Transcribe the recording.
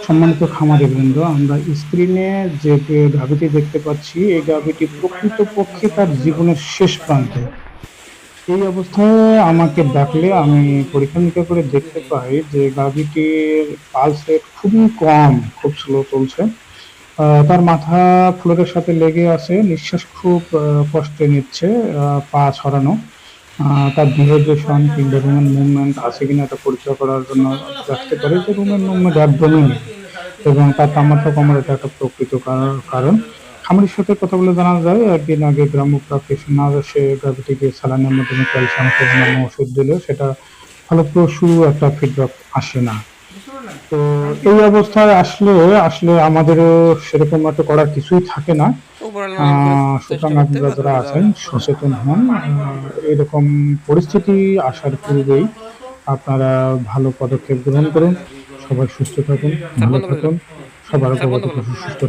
সম্মানিত খামারিবৃন্দ, আমরা স্ক্রিনে যে গাভীটি দেখতে পাচ্ছি, এই গাভীটি প্রকৃতপক্ষে তার জীবনের শেষ প্রান্তে। এই অবস্থায় আমাকে ডাকলে আমি পরীক্ষা-নিরীক্ষা করে দেখতে পাই যে গাভীটির পালস রেট খুবই কম, খুব স্লো চলছে। তার মাথা ফ্লোরের সাথে লেগে আছে, নিঃশ্বাস খুব কষ্টে নিচ্ছে, পা ছড়ানো। তার ডিহাইড্রেশন কিংবা রুমের মুভমেন্ট আছে কিনা এটা পরীক্ষা করার জন্য দেখতে পারি যে রুমের মুভমেন্ট একদমই নেই, এবং তার তাপমাত্রা কমার এটা একটা প্রকৃত কারণ। খামারির সাথে কথা বলে জানা যায় একদিন আগে গ্রাম্য প্র্যাকটিশনার সে গাভীটিকে স্যালাইনের মাধ্যমে ক্যালসিয়াম অন্যান্য ওষুধ দিলেও সেটা ফলপ্রসূ একটা ফিডব্যাক আসে না। তো এই অবস্থায় আসলে আসলে আমাদেরও সেরকম একটা করার কিছুই থাকে না। সুতরাং আপনারা যারা আছেন সচেতন হন। এরকম পরিস্থিতি আসার পূর্বেই আপনারা ভালো পদক্ষেপ গ্রহণ করুন। সবাই সুস্থ থাকুন, ভালো থাকুন, সবার গবাদি পশু সুস্থ